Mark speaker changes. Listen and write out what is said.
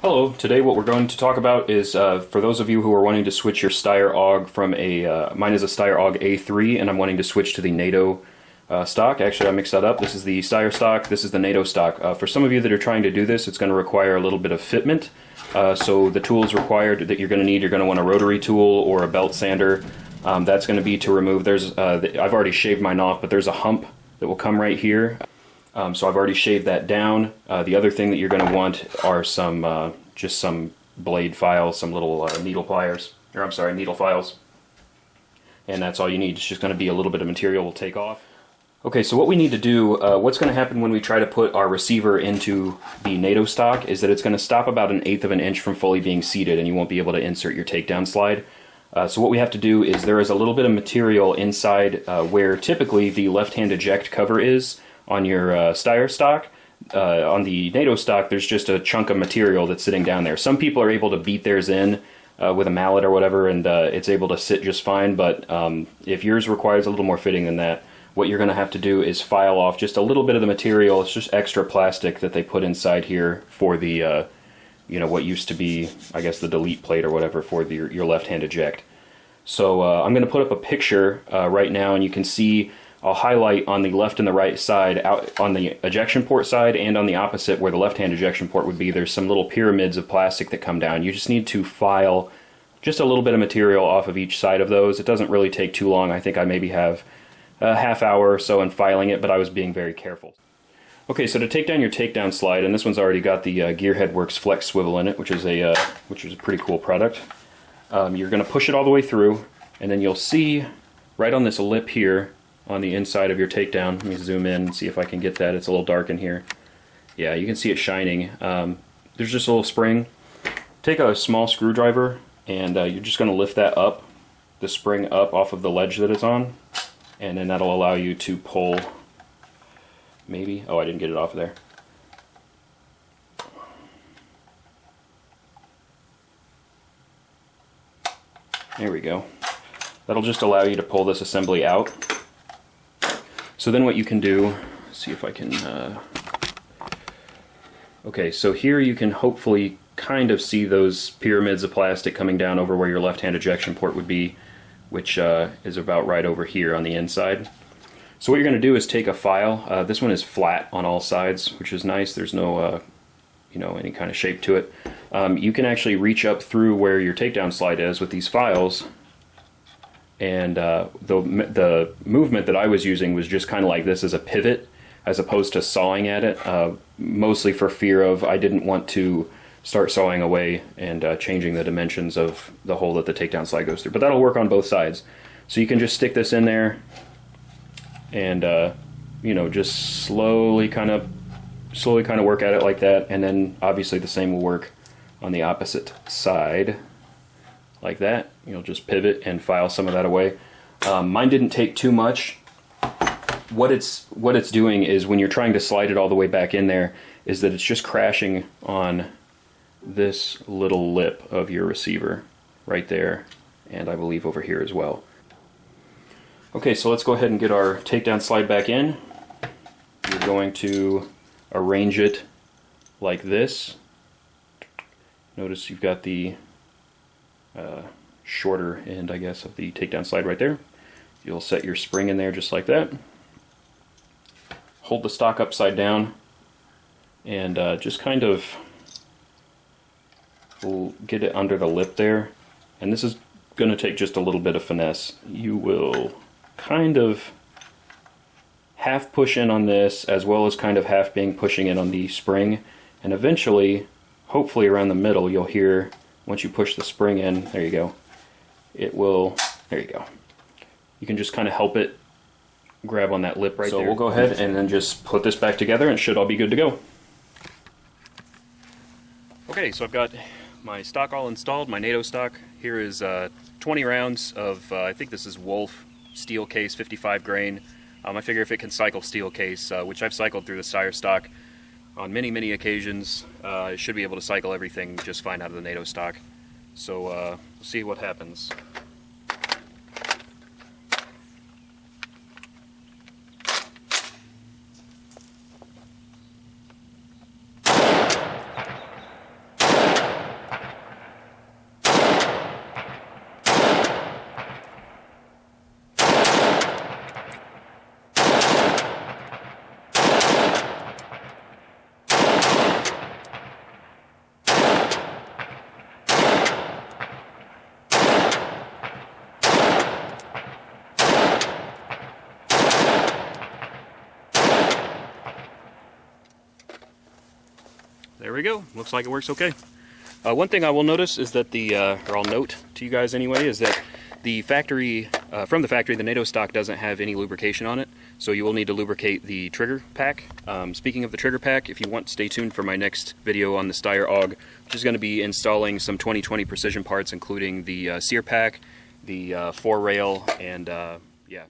Speaker 1: Hello, today what we're going to talk about is, for those of you who are wanting to switch your Steyr AUG from mine is a Steyr AUG A3, and I'm wanting to switch to the NATO stock. Actually, I mixed that up. This is the Steyr stock, this is the NATO stock. For some of you that are trying to do this, it's going to require a little bit of fitment. So the tools required that you're going to want a rotary tool or a belt sander. That's going to be to remove, I've already shaved mine off, but there's a hump that will come right here. So I've already shaved that down. The other thing that you're going to want are just some blade files, some little needle files. And that's all you need. It's just going to be a little bit of material we'll take off. Okay, so what we need to do, what's going to happen when we try to put our receiver into the NATO stock is that it's going to stop about 1/8 of an inch from fully being seated, and you won't be able to insert your takedown slide. So what we have to do is there is a little bit of material inside where typically the left-hand eject cover is on your Steyr stock. On the NATO stock, there's just a chunk of material that's sitting down there. Some people are able to beat theirs in with a mallet or whatever, and it's able to sit just fine, but if yours requires a little more fitting than that, what you're going to have to do is file off just a little bit of the material. It's just extra plastic that they put inside here for the, what used to be, I guess, the delete plate or whatever for your left-hand eject. So I'm going to put up a picture right now, and you can see I'll highlight on the left and the right side, out on the ejection port side and on the opposite where the left-hand ejection port would be, there's some little pyramids of plastic that come down. You just need to file just a little bit of material off of each side of those. It doesn't really take too long. I think I maybe have a half hour or so in filing it, but I was being very careful. Okay, so to take down your takedown slide, and this one's already got the Gearhead Works Flex Swivel in it, which is a pretty cool product. You're going to push it all the way through, and then you'll see right on this lip here, on the inside of your takedown. Let me zoom in and see if I can get that. It's a little dark in here. Yeah, you can see it shining. There's just a little spring. Take a small screwdriver and you're just going to lift that up, the spring up off of the ledge that it's on, and then that'll allow you to pull, maybe, oh, I didn't get it off of there. There we go. That'll just allow you to pull this assembly out. So then what you can do, see if I can, okay, so here you can hopefully kind of see those pyramids of plastic coming down over where your left-hand ejection port would be, which is about right over here on the inside. So what you're going to do is take a file. This one is flat on all sides, which is nice. There's no, any kind of shape to it. You can actually reach up through where your takedown slide is with these files. And the movement that I was using was just kind of like this as a pivot, as opposed to sawing at it, mostly for fear of I didn't want to start sawing away and changing the dimensions of the hole that the takedown slide goes through. But that'll work on both sides. So you can just stick this in there and just slowly kind of work at it like that, and then obviously the same will work on the opposite side. Like that. You'll just pivot and file some of that away. Mine didn't take too much. What it's doing is when you're trying to slide it all the way back in there, is that it's just crashing on this little lip of your receiver right there, and I believe over here as well. Okay, so let's go ahead and get our takedown slide back in. You're going to arrange it like this. Notice you've got the shorter end, I guess, of the takedown slide right there. You'll set your spring in there just like that. Hold the stock upside down and just kind of we'll get it under the lip there. And this is going to take just a little bit of finesse. You will kind of half push in on this, as well as kind of half pushing in on the spring, and eventually, hopefully around the middle, you'll hear, once you push the spring in, there you go, it will, there you go. You can just kind of help it grab on that lip right there. So we'll go ahead and then just put this back together and it should all be good to go. Okay, so I've got my stock all installed, my NATO stock. Here is 20 rounds of, I think this is Wolf steel case, 55 grain. I figure if it can cycle steel case, which I've cycled through the Steyr stock on many occasions, I should be able to cycle everything just fine out of the NATO stock. So we'll see what happens. there we go. Looks like it works okay. One thing I will notice is that or I'll note to you guys anyway, is that the factory, from the factory, the NATO stock doesn't have any lubrication on it, so you will need to lubricate the trigger pack. Speaking of the trigger pack, if you want, stay tuned for my next video on the Steyr AUG, which is going to be installing some 2020 precision parts, including the sear pack, the fore rail, and yeah.